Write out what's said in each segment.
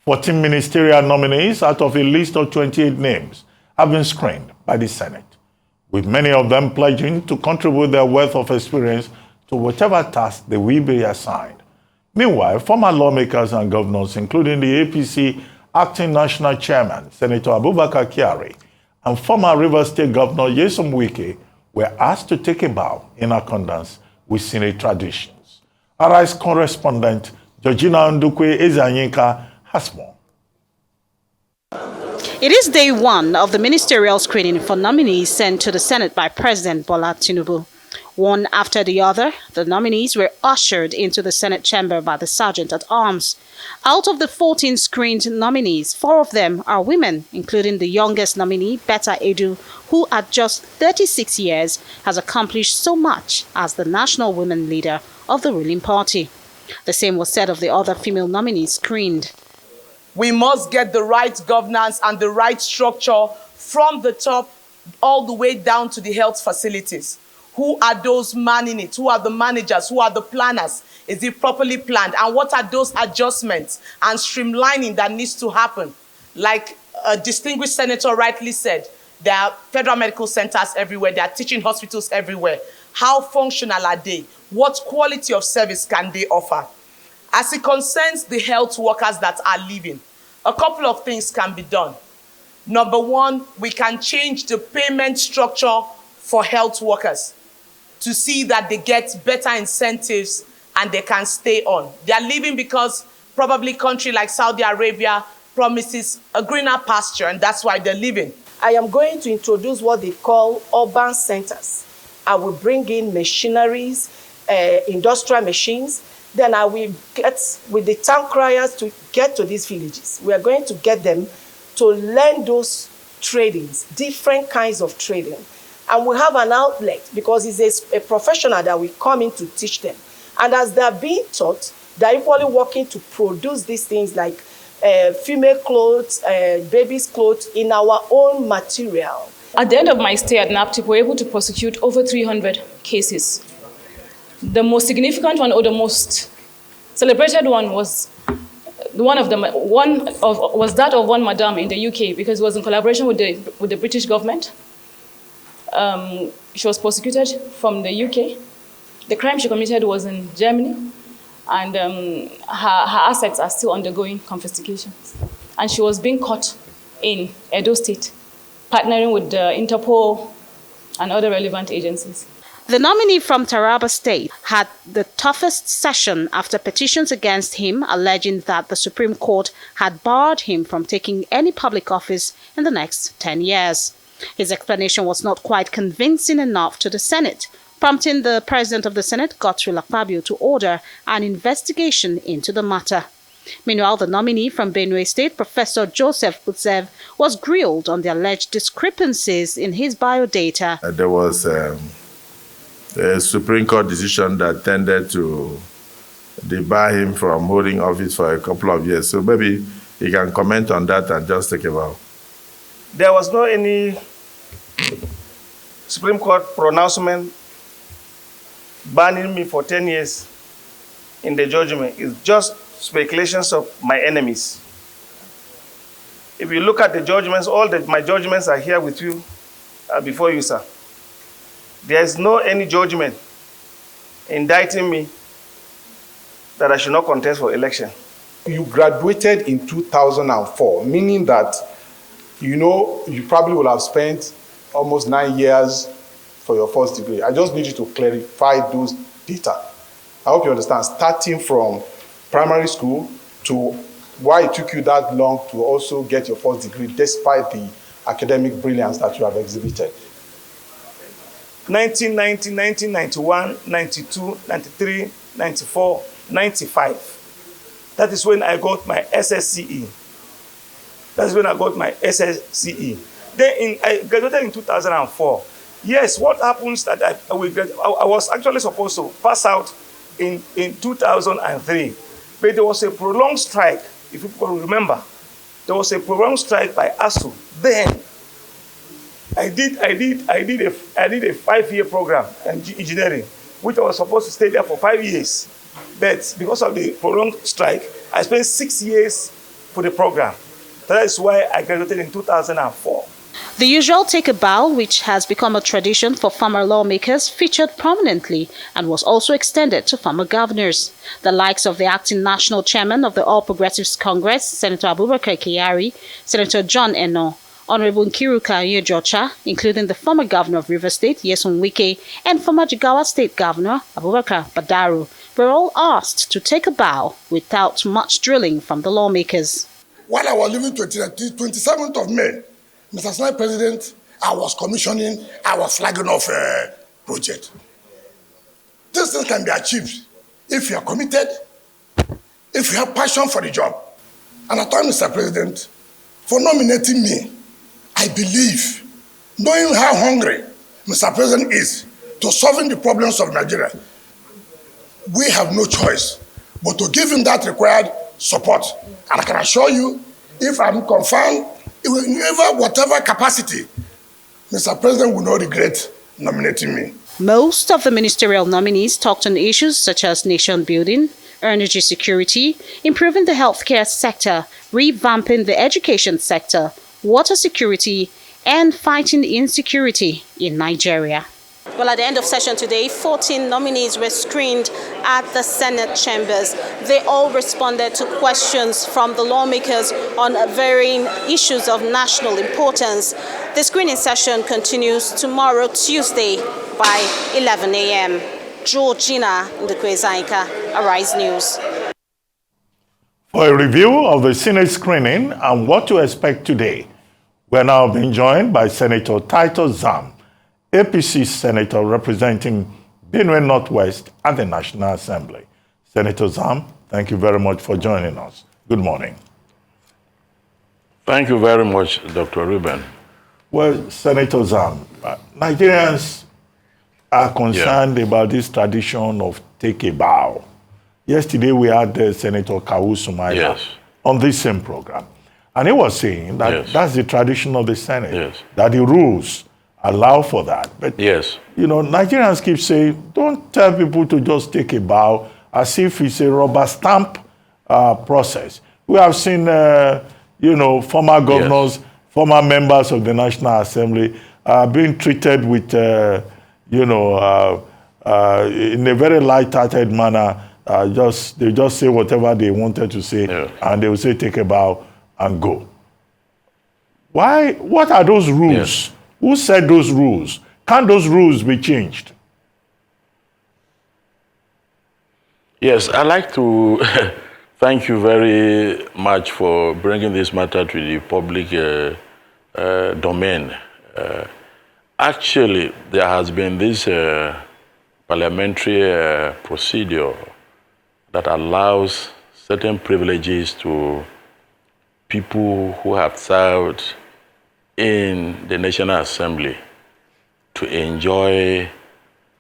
14 ministerial nominees out of a list of 28 names have been screened by the Senate, with many of them pledging to contribute their wealth of experience to whatever task they will be assigned. Meanwhile, former lawmakers and governors, including the APC acting national chairman, Senator Abubakar Kyari, and former Rivers State Governor Nyesom Wike, were asked to take a bow in accordance with Senate traditions. Arise correspondent Georgina Ndukwe Ezanyinka has more. It is day one of the ministerial screening for nominees sent to the Senate by President Bola Tinubu. One after the other, the nominees were ushered into the Senate chamber by the Sergeant-at-Arms. Out of the 14 screened nominees, 4 of them are women, including the youngest nominee, Betta Edu, who at just 36 years has accomplished so much as the national women leader of the ruling party. The same was said of the other female nominees screened. We must get the right governance and the right structure from the top all the way down to the health facilities. Who are those manning it? Who are the managers? Who are the planners? Is it properly planned? And what are those adjustments and streamlining that needs to happen? Like a distinguished senator rightly said, there are federal medical centers everywhere. There are teaching hospitals everywhere. How functional are they? What quality of service can they offer? As it concerns the health workers that are leaving, a couple of things can be done. Number one, we can change the payment structure for health workers to see that they get better incentives and they can stay on. They are leaving because probably a country like Saudi Arabia promises a greener pasture, and that's why they're leaving. I am going to introduce what they call urban centers. I will bring in machineries, industrial machines. Then I will get with the town criers to get to these villages. We are going to get them to learn those tradings, different kinds of trading. And we have an outlet because it's a professional that will come in to teach them. And as they're being taught, they're equally working to produce these things like female clothes, babies' clothes in our own material. At the end of my stay at NAPTIP, we were able to prosecute over 300 cases. The most significant one, or the most celebrated one, was was that of one madam in the UK, because it was in collaboration with the British government. She was prosecuted from the UK. The crime she committed was in Germany, and her assets are still undergoing confiscation. And she was being caught in Edo State, partnering with the Interpol and other relevant agencies. The nominee from Taraba State had the toughest session after petitions against him alleging that the Supreme Court had barred him from taking any public office in the next 10 years. His explanation was not quite convincing enough to the Senate, prompting the President of the Senate, Godswill Akpabio, to order an investigation into the matter. Meanwhile, the nominee from Benue State, Professor Joseph Utsev, was grilled on the alleged discrepancies in his biodata. There was a Supreme Court decision that tended to debar him from holding office for a couple of years. So maybe he can comment on that and just take a bow. There was no any Supreme Court pronouncement banning me for 10 years in the judgment. It's just speculations of my enemies. If you look at the judgments, my judgments are here with you, before you, sir. There is no any judgment indicting me that I should not contest for election. You graduated in 2004, meaning that you probably will have spent almost 9 years for your first degree. I just need you to clarify those data. I hope you understand, starting from primary school to why it took you that long to also get your first degree despite the academic brilliance that you have exhibited. 1990, 1991, 92, 93, 94, 95. That is when I got my SSCE. That's when I got my SSCE. Then I graduated in 2004. Yes, what happens that I was actually supposed to pass out in 2003. But there was a prolonged strike, if you can remember. There was a prolonged strike by ASU. Then I did a 5-year program in engineering, which I was supposed to stay there for 5 years. But because of the prolonged strike, I spent 6 years for the program. That is why I graduated in 2004. The usual take a bow, which has become a tradition for former lawmakers, featured prominently and was also extended to former governors. The likes of the acting national chairman of the All Progressives Congress, Senator Abubakar Kyari, Senator John Eno, Honorable Nkiruka Yejocha, including the former governor of Rivers State, Nyesom Wike, and former Jigawa State Governor, Abubakar Badaru, were all asked to take a bow without much drilling from the lawmakers. While I was leaving 27th of May, Mr. Senate President, I was flagging off a project. These things can be achieved if you are committed, if you have passion for the job. And I thank Mr. President for nominating me. I believe, knowing how hungry Mr. President is to solving the problems of Nigeria, we have no choice but to give him that required support. And I can assure you, if I'm confirmed, in whatever capacity, Mr. President will not regret nominating me. Most of the ministerial nominees talked on issues such as nation building, energy security, improving the healthcare sector, revamping the education sector, water security, and fighting insecurity in Nigeria. Well, at the end of session today, 14 nominees were screened at the Senate chambers. They all responded to questions from the lawmakers on varying issues of national importance. The screening session continues tomorrow, Tuesday, by 11 a.m. Georgina Ndukwezaika, Arise News. For a review of the Senate screening and what to expect today, we're now being joined by Senator Titus Zam, APC Senator representing Benue North West at the National Assembly. Senator Zam, thank you very much for joining us. Good morning. Thank you very much, Dr. Ruben. Well, Senator Zam, Nigerians are concerned about this tradition of take a bow. Yesterday, we had Senator Kawu Sumaila on this same program. And he was saying that that's the tradition of the Senate, that the rules allow for that. But, you know, Nigerians keep saying, don't tell people to just take a bow as if it's a rubber stamp process. We have seen, you know, former governors, former members of the National Assembly being treated with, you know, in a very light-hearted manner. They just say whatever they wanted to say, and they will say, take a bow and go. Why? What are those rules? Who set those rules? Can those rules be changed? Yes, I'd like to thank you very much for bringing this matter to the public domain. Actually, there has been this parliamentary procedure that allows certain privileges to people who have served in the National Assembly to enjoy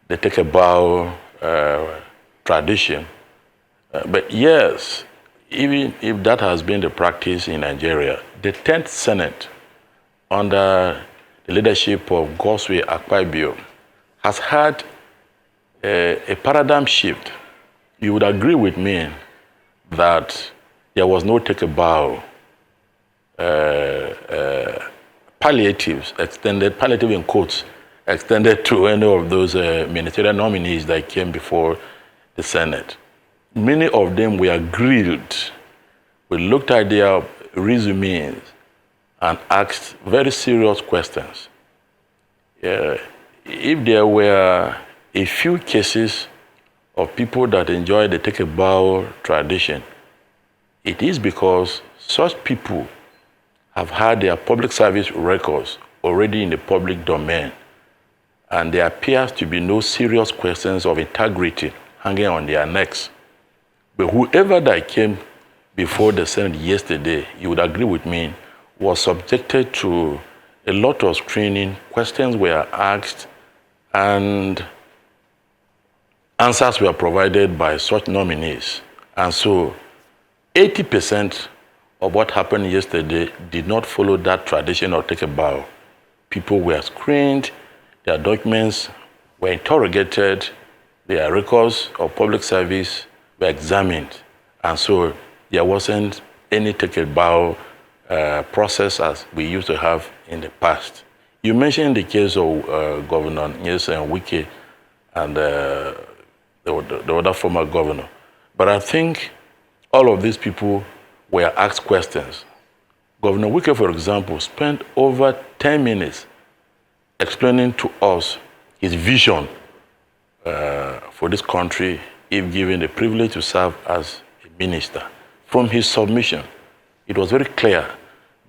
the take a bow tradition. But yes, even if that has been the practice in Nigeria, the 10th Senate, under the leadership of Godswill Akpabio, has had a paradigm shift. You would agree with me that there was no take a bow palliatives extended, palliative in quotes, extended to any of those ministerial nominees that came before the Senate. Many of them were grilled. We looked at their resumes and asked very serious questions. If there were a few cases of people that enjoy the take a bow tradition, it is because such people have had their public service records already in the public domain, and there appears to be no serious questions of integrity hanging on their necks. But whoever that came before the Senate yesterday, you would agree with me, was subjected to a lot of screening. Questions were asked, and answers were provided by such nominees. And so 80% of what happened yesterday did not follow that tradition or take a bow. People were screened, their documents were interrogated, their records of public service were examined. And so there wasn't any take-a-bow process as we used to have in the past. You mentioned the case of Governor Wike and the other former governor. But I think all of these people were asked questions. Governor Wike, for example, spent over 10 minutes explaining to us his vision for this country if given the privilege to serve as a minister. From his submission, it was very clear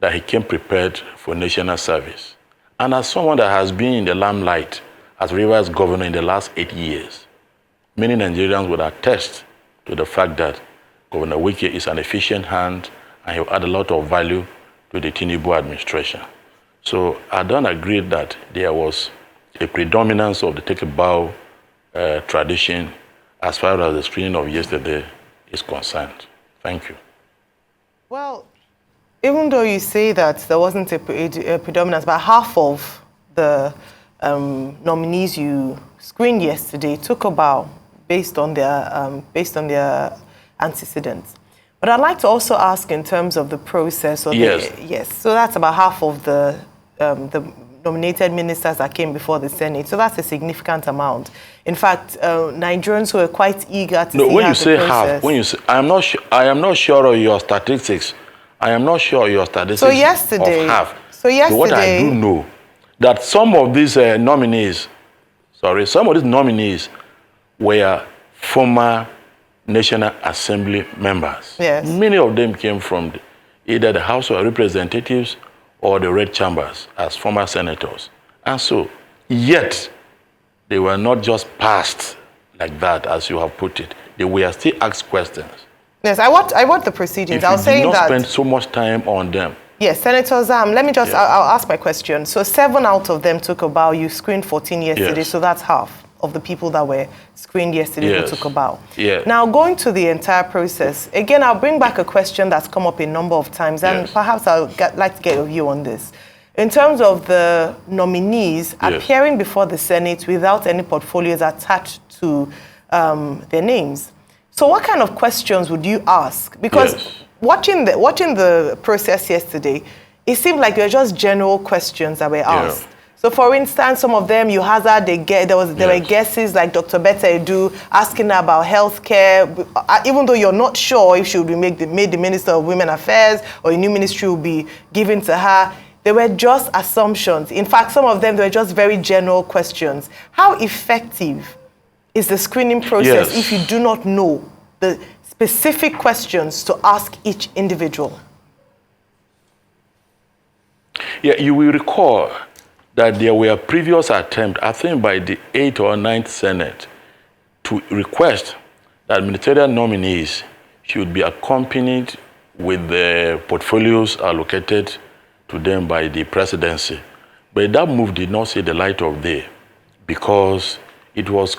that he came prepared for national service. And as someone that has been in the limelight as Rivers governor in the last 8 years, many Nigerians would attest to the fact that Governor Wike is an efficient hand and he will add a lot of value to the Tinubu administration. So I don't agree that there was a predominance of the take-a-bow tradition as far as the screening of yesterday is concerned. Thank you. Well, even though you say that there wasn't a predominance, but half of the nominees you screened yesterday took a bow based on their antecedents. But I'd like to also ask in terms of the process. Or yes. So that's about half of the nominated ministers that came before the Senate. So that's a significant amount. In fact, Nigerians who are quite eager to see when you say process. Half, when you say, I am not sure of your statistics. I am not sure of your statistics so yesterday, of half. So yesterday, but what I do know that some of these nominees were former National Assembly members. Yes. Many of them came from either the House of Representatives or the Red Chambers as former senators. And so, yet, they were not just passed like that, as you have put it. They were still asked questions. Yes, I want the proceedings. I was saying that. You did not spend so much time on them. Yes, Senator Zam, let me just, I'll ask my question. So 7 out of them took a bow. You screened 14 yesterday, so that's half of the people that were screened yesterday who took a bow. Yes. Now, going to the entire process, again, I'll bring back a question that's come up a number of times, and perhaps like to get your view on this. In terms of the nominees appearing before the Senate without any portfolios attached to their names, so what kind of questions would you ask? Because watching the process yesterday, it seemed like they were just general questions that were asked. So, for instance, some of them you hazard there were guesses like Dr. Betta Edu asking her about healthcare, even though you're not sure if she would be made the Minister of Women Affairs or a new ministry will be given to her. They were just assumptions. In fact, some of them were just very general questions. How effective is the screening process if you do not know the specific questions to ask each individual? Yeah, you will recall that there were previous attempts, I think by the 8th or 9th Senate, to request that ministerial nominees should be accompanied with the portfolios allocated to them by the presidency. But that move did not see the light of day because it was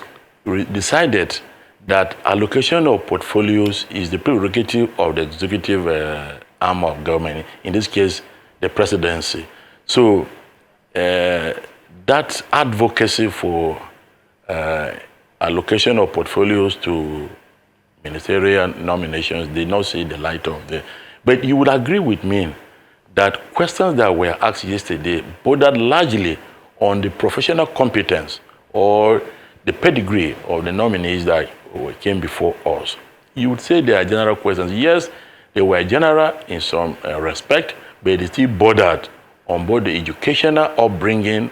decided that allocation of portfolios is the prerogative of the executive arm of government, in this case, the presidency. So that advocacy for allocation of portfolios to ministerial nominations did not see the light of day. But you would agree with me that questions that were asked yesterday bordered largely on the professional competence or the pedigree of the nominees that came before us. You would say they are general questions. Yes, they were general in some respect, but they still bordered on both the educational upbringing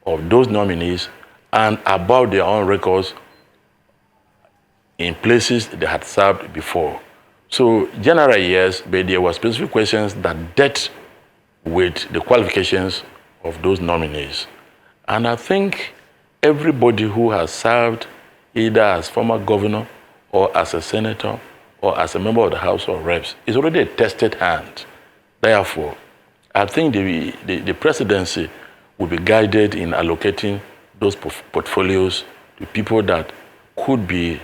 of those nominees and about their own records in places they had served before. So generally, yes, but there were specific questions that dealt with the qualifications of those nominees. And I think everybody who has served either as former governor or as a senator or as a member of the House of Reps is already a tested hand. Therefore, I think the presidency will be guided in allocating those portfolios to people that could be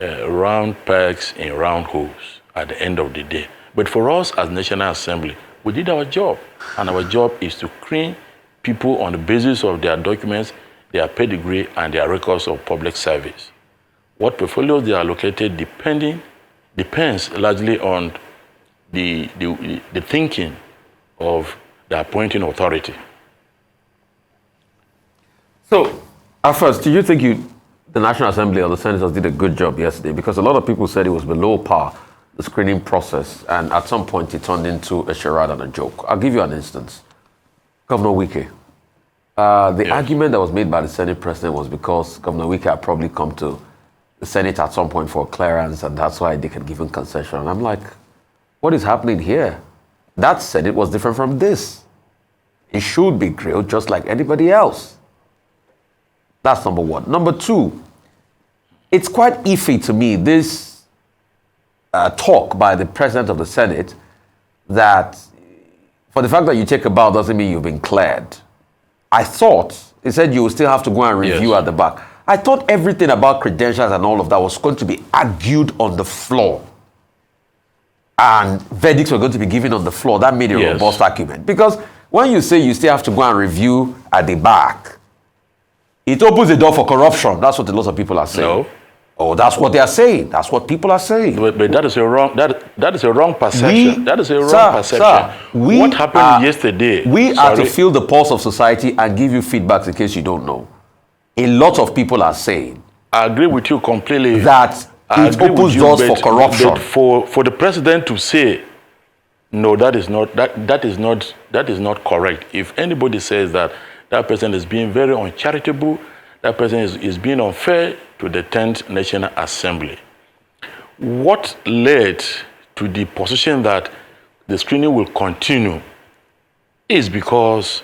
round pegs in round holes at the end of the day. But for us as National Assembly, we did our job, and our job is to screen people on the basis of their documents, their pedigree, and their records of public service. What portfolios they are allocated depends largely on the thinking of the appointing authority. So, at first, do you think the National Assembly or the senators did a good job yesterday? Because a lot of people said it was below par, the screening process, and at some point it turned into a charade and a joke. I'll give you an instance. Governor Wike. The argument that was made by the Senate president was because Governor Wike had probably come to the Senate at some point for clearance, and that's why they can give him concession. And I'm like, what is happening here? That Senate was different from this. He should be grilled just like anybody else. That's number one. Number two, it's quite iffy to me, this talk by the president of the Senate that for the fact that you take a bow doesn't mean you've been cleared. I thought, he said you will still have to go and review at the back. I thought everything about credentials and all of that was going to be argued on the floor. And verdicts were going to be given on the floor. That made a robust argument. Because when you say you still have to go and review at the back, it opens the door for corruption. That's what a lot of people are saying. No. Oh, that's what they are saying. That's what people are saying. But that is a wrong. That is a wrong perception. That is a wrong perception. Sir, what happened yesterday? We are to feel the pulse of society and give you feedback in case you don't know. A lot of people are saying. I agree with you completely. That it opens doors for corruption. But for the president to say, no, that is not correct. If anybody says that, that person is being very uncharitable, that person is being unfair to the 10th National Assembly. What led to the position that the screening will continue is because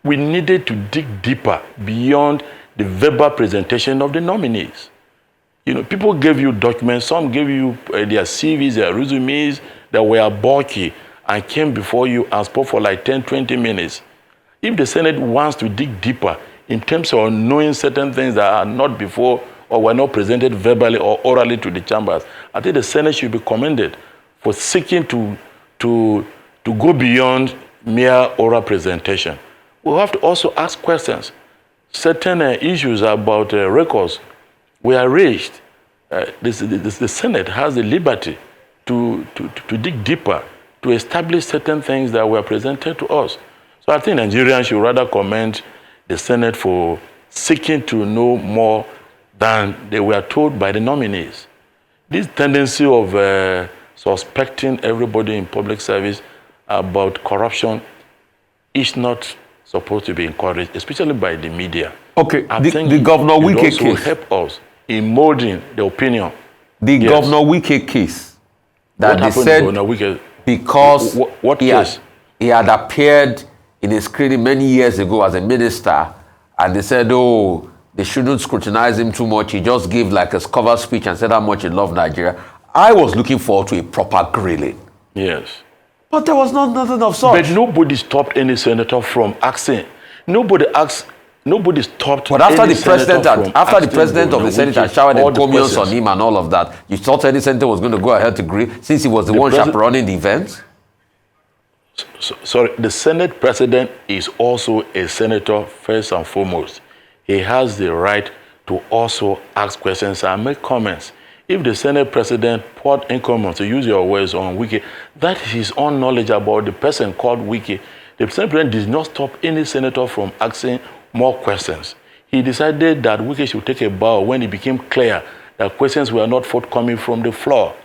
we needed to dig deeper beyond the verbal presentation of the nominees. You know, people gave you documents, some gave you their CVs, their resumes that were bulky and came before you and spoke for like 10, 20 minutes. If the Senate wants to dig deeper in terms of knowing certain things that are not before or were not presented verbally or orally to the chambers, I think the Senate should be commended for seeking to go beyond mere oral presentation. We have to also ask questions. Certain issues about records were raised. The Senate has the liberty to dig deeper, to establish certain things that were presented to us. So I think Nigerians should rather commend the Senate for seeking to know more than they were told by the nominees. This tendency of suspecting everybody in public service about corruption is not supposed to be encouraged, especially by the media. Okay, the Governor Wike case will help us in molding the opinion. The Governor Wike case that they said because what case? He had appeared in a screening many years ago as a minister, and they said, oh, they shouldn't scrutinize him too much. He just gave like a cover speech and said how much he loved Nigeria. I was looking forward to a proper grilling. Yes. But there was nothing of such. But nobody stopped any senator from asking. Nobody stopped. But after the president of the Senate had showered encomiums on him and all of that, you thought any senator was going to go ahead to grill since he was the one chaperoning the event? Sorry, the Senate president is also a senator first and foremost. He has the right to also ask questions and make comments. If the Senate president poured encomiums, to use your words, on Wike, that is his own knowledge about the person called Wike. The Senate president did not stop any senator from asking more questions. He decided that Wike should take a bow when it became clear that questions were not forthcoming from the floor.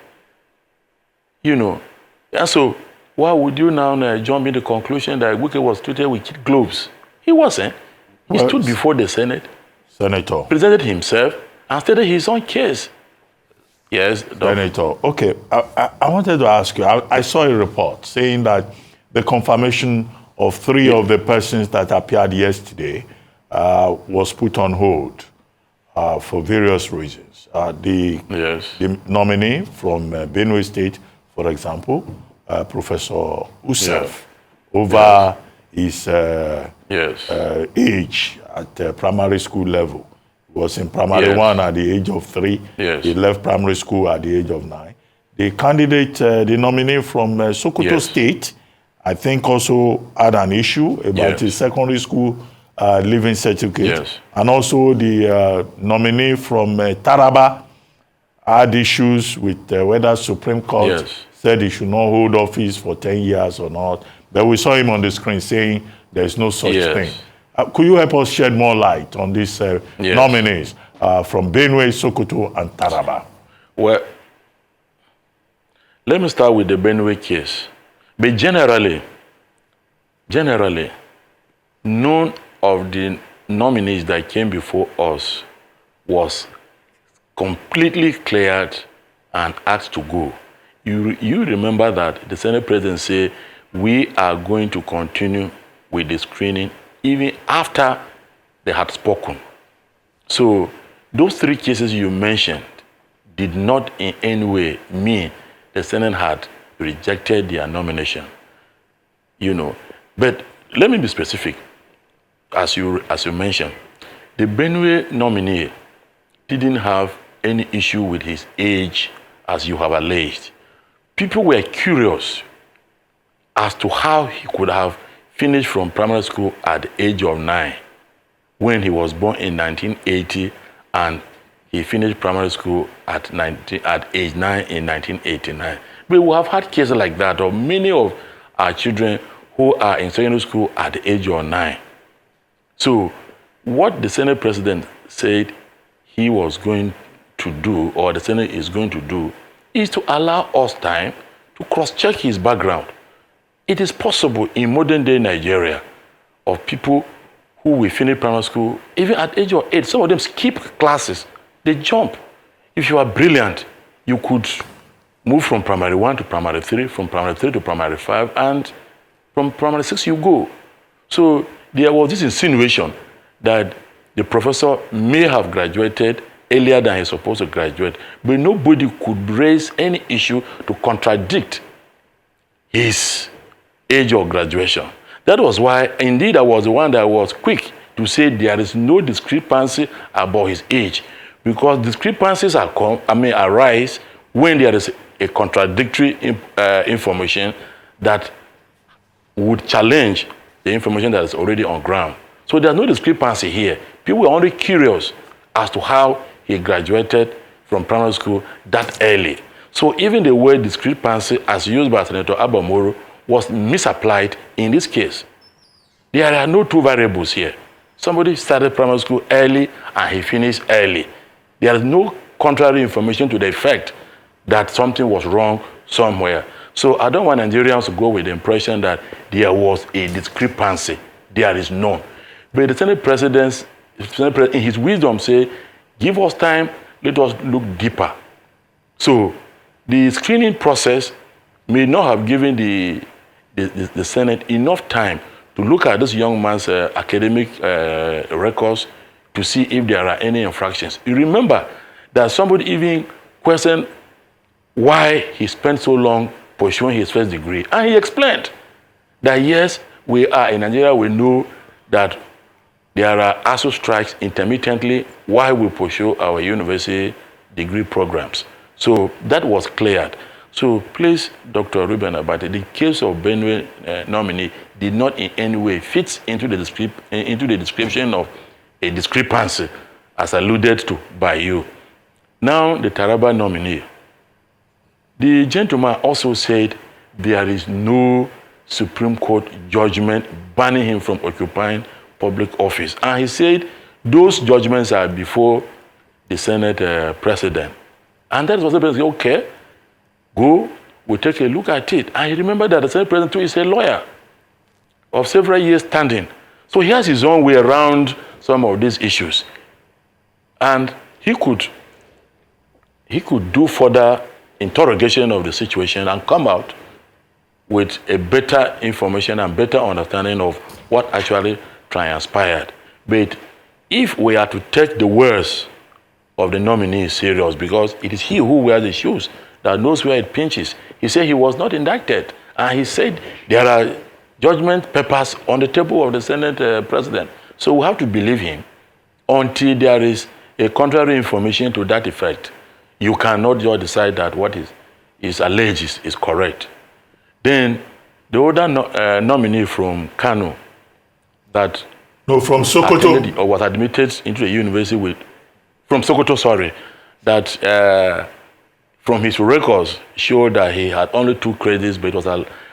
You know, and so why would you now jump in the conclusion that Wike was treated with kid gloves? He wasn't. He stood before the Senate, presented himself, and stated his own case. Yes, Senator. Okay, I wanted to ask you, I saw a report saying that the confirmation of 3 of the persons that appeared yesterday was put on hold for various reasons. The nominee from Benue State, for example, Professor Usef, over his age at primary school level. He was in primary 1 at the age of 3. He left primary school at the age of 9. The candidate, the nominee from Sokoto State, I think also had an issue about his secondary school living certificate. And also the nominee from Taraba had issues with whether Supreme Court said he should not hold office for 10 years or not. But we saw him on the screen saying there's no such thing. Could you help us shed more light on these nominees from Benue, Sokoto, and Taraba? Well, let me start with the Benue case. But generally, none of the nominees that came before us was completely cleared and asked to go. You remember that the Senate President said, we are going to continue with the screening even after they had spoken. So those three cases you mentioned did not in any way mean the Senate had rejected their nomination. But let me be specific. As you mentioned, the Benue nominee didn't have any issue with his age, as you have alleged. People were curious as to how he could have finished from primary school at the age of 9 when he was born in 1980 and he finished primary school at age 9 in 1989. We will have had cases like that of many of our children who are in secondary school at the age of 9. So what the Senate President said he was going to do, or the Senate is going to do, is to allow us time to cross-check his background. It is possible in modern-day Nigeria of people who will finish primary school, even at the age of 8, some of them skip classes. They jump. If you are brilliant, you could move from primary 1 to primary 3, from primary 3 to primary 5, and from primary 6 you go. So there was this insinuation that the professor may have graduated earlier than he's supposed to graduate, but nobody could raise any issue to contradict his age of graduation. That was why, indeed, I was the one that was quick to say there is no discrepancy about his age, because discrepancies arise when there is a contradictory information that would challenge the information that is already on ground. So there's no discrepancy here. People were only curious as to how he graduated from primary school that early. So even the word discrepancy, as used by Senator Abamoro, was misapplied in this case. There are no two variables here. Somebody started primary school early and he finished early. There is no contrary information to the effect that something was wrong somewhere. So I don't want Nigerians to go with the impression that there was a discrepancy. There is none. But the Senate President, in his wisdom, said, give us time, let us look deeper. So the screening process may not have given the Senate enough time to look at this young man's academic records to see if there are any infractions. You remember that somebody even questioned why he spent so long pursuing his first degree. And he explained that yes, we are in Nigeria, we know that there are ASU strikes intermittently while we pursue our university degree programs. So that was cleared. So please, Dr. Ruben Abate, the case of Benue nominee did not in any way fit into the description of a discrepancy as alluded to by you. Now, the Taraba nominee. The gentleman also said there is no Supreme Court judgment banning him from occupying public office. And he said those judgments are before the Senate President. And that was the president said, okay, go, we'll take a look at it. And he remembered that the Senate President too is a lawyer of several years standing. So he has his own way around some of these issues. And he could do further interrogation of the situation and come out with a better information and better understanding of what actually transpired. But if we are to take the words of the nominee serious, because it is he who wears the shoes that knows where it pinches. He said he was not indicted. And he said there are judgment papers on the table of the Senate President. So we have to believe him until there is a contrary information to that effect. You cannot just decide that what is alleged is correct. Then the other nominee from Kano that from Sokoto, or was admitted into the university from Sokoto, sorry, that from his records, showed that he had only 2 credits, but was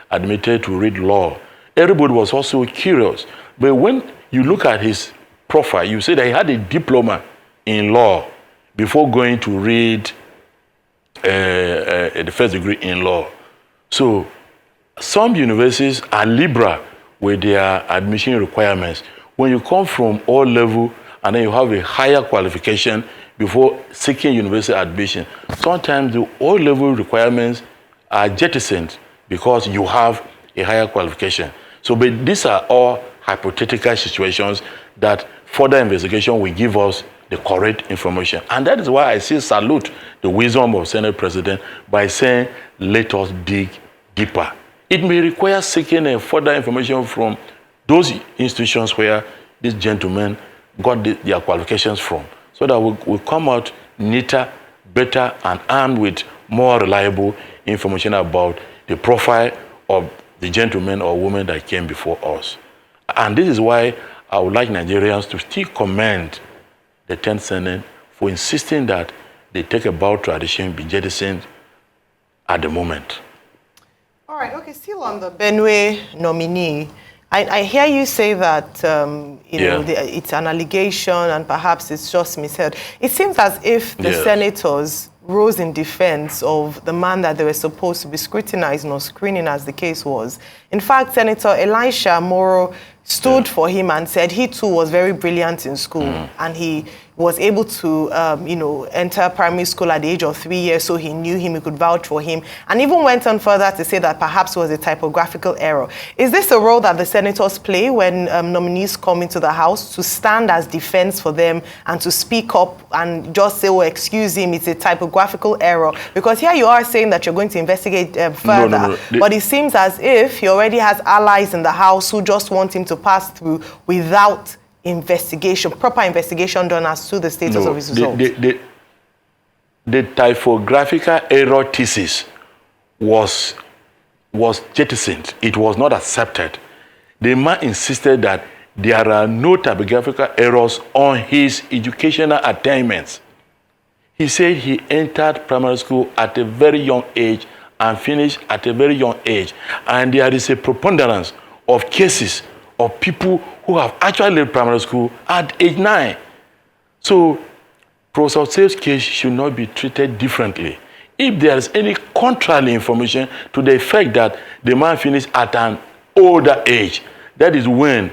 admitted to read law. Everybody was also curious. But when you look at his profile, you see that he had a diploma in law before going to read the first degree in law. So some universities are liberal with their admission requirements. When you come from all level and then you have a higher qualification before seeking university admission, sometimes the all level requirements are jettisoned because you have a higher qualification. So but these are all hypothetical situations that further investigation will give us the correct information. And that is why I still salute the wisdom of Senate President by saying, let us dig deeper. It may require seeking further information from those institutions where these gentlemen got their qualifications from, so that we'll come out neater, better, and armed with more reliable information about the profile of the gentleman or woman that came before us. And this is why I would like Nigerians to still commend the 10th Senate for insisting that they take about tradition be jettisoned at the moment. All right, okay, still on the Benue nominee, I hear you say that, you know, it's an allegation and perhaps it's just misheard. It seems as if the senators rose in defense of the man that they were supposed to be scrutinizing or screening, as the case was. In fact, Senator Elisha Moro stood for him and said he too was very brilliant in school and he was able to, you know, enter primary school at the age of 3 years, so he knew him, he could vouch for him, and even went on further to say that perhaps it was a typographical error. Is this a role that the senators play when nominees come into the House, to stand as defense for them and to speak up and just say, oh, excuse him, it's a typographical error? Because here you are saying that you're going to investigate further, but it seems as if he already has allies in the House who just want him to pass through without investigation, proper investigation done as to the status of his results. The typographical error thesis was jettisoned. It was not accepted. The man insisted that there are no typographical errors on his educational attainments. He said he entered primary school at a very young age and finished at a very young age. And there is a preponderance of cases of people who have actually left primary school at age 9. So Professor Safe's case should not be treated differently. If there is any contrary information to the effect that the man finished at an older age, that is when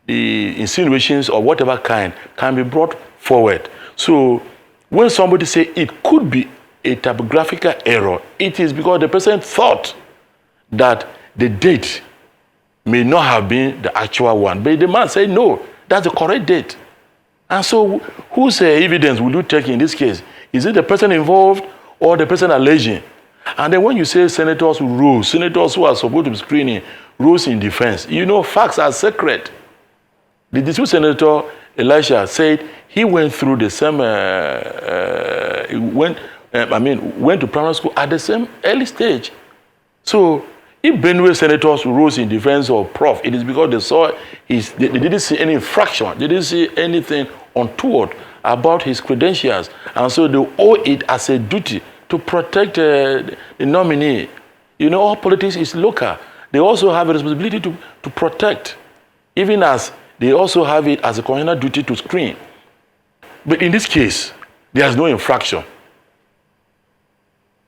the insinuations of whatever kind can be brought forward. So when somebody says it could be a typographical error, it is because the person thought that the date may not have been the actual one. But the man said, no, that's the correct date. And so whose evidence will you take in this case? Is it the person involved or the person alleging? And then when you say senators who rose, senators who are supposed to be screening, rose in defense, you know, facts are sacred. The district senator, Elisha, said he went through the same, went to primary school at the same early stage. So if Benue senators rose in defense of Prof, it is because they saw they didn't see any infraction, they didn't see anything untoward about his credentials. And so they owe it as a duty to protect the nominee. You know, all politics is local. They also have a responsibility to protect, even as they also have it as a constitutional duty to screen. But in this case, there is no infraction.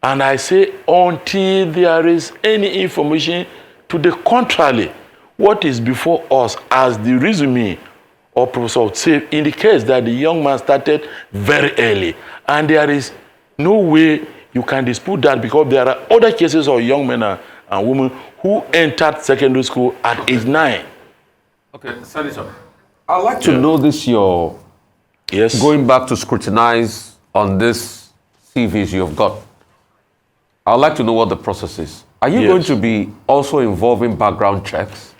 And I say, until there is any information to the contrary, what is before us as the resume of Professor Safe indicates that the young man started very early. And there is no way you can dispute that, because there are other cases of young men and women who entered secondary school at age 9. Okay, Senator, I'd like to know this, going back to scrutinize on this CVs you've got. I'd like to know what the process is. Are you going to be also involving background checks?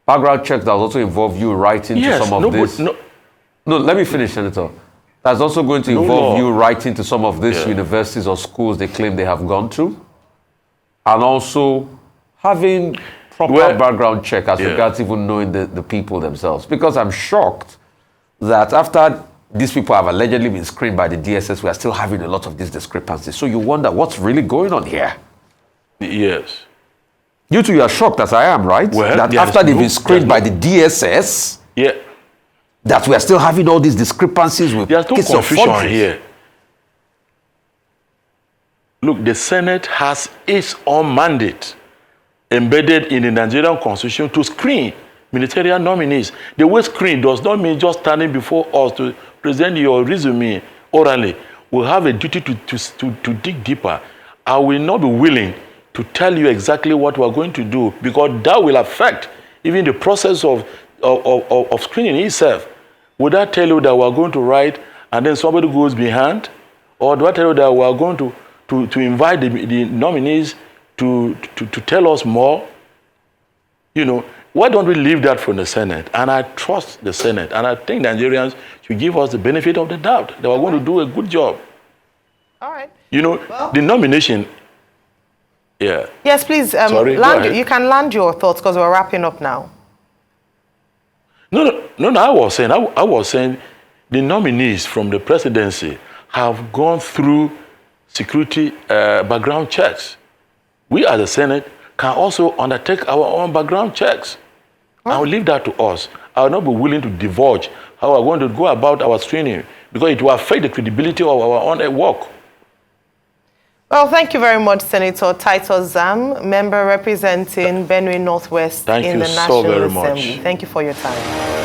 Background checks that also involve you writing to some of this? No, let me finish, Senator. That's also going to involve you writing to some of these universities or schools they claim they have gone to? And also having proper background check as regards even knowing the people themselves. Because I'm shocked that after these people have allegedly been screened by the DSS. We are still having a lot of these discrepancies. So you wonder what's really going on here. Yes. You two, you are shocked, as I am, right? Well, that after they've been screened by the DSS, yeah, that we are still having all these discrepancies with there's no cases of confusion forgeries. here. Look, the Senate has its own mandate embedded in the Nigerian Constitution to screen ministerial nominees. The word screen does not mean just standing before us to present your resume orally. We have a duty to dig deeper. I will not be willing to tell you exactly what we are going to do, because that will affect even the process of screening itself. Would I tell you that we are going to write and then somebody goes behind? Or do I tell you that we are going to invite the nominees to tell us more? You know, why don't we leave that from the Senate? And I trust the Senate, and I think Nigerians should give us the benefit of the doubt that we're going to do a good job. All right. You know, well, the nomination. Yeah. Yes, please. Sorry, you can land your thoughts because we're wrapping up now. No. I was saying the nominees from the presidency have gone through security background checks. We as the Senate can also undertake our own background checks. I will leave that to us. I will not be willing to divulge how we're going to go about our screening, because it will affect the credibility of our own work. Well, thank you very much, Senator Titus Zam, member representing Benue North West in the National Assembly. Thank you for your time.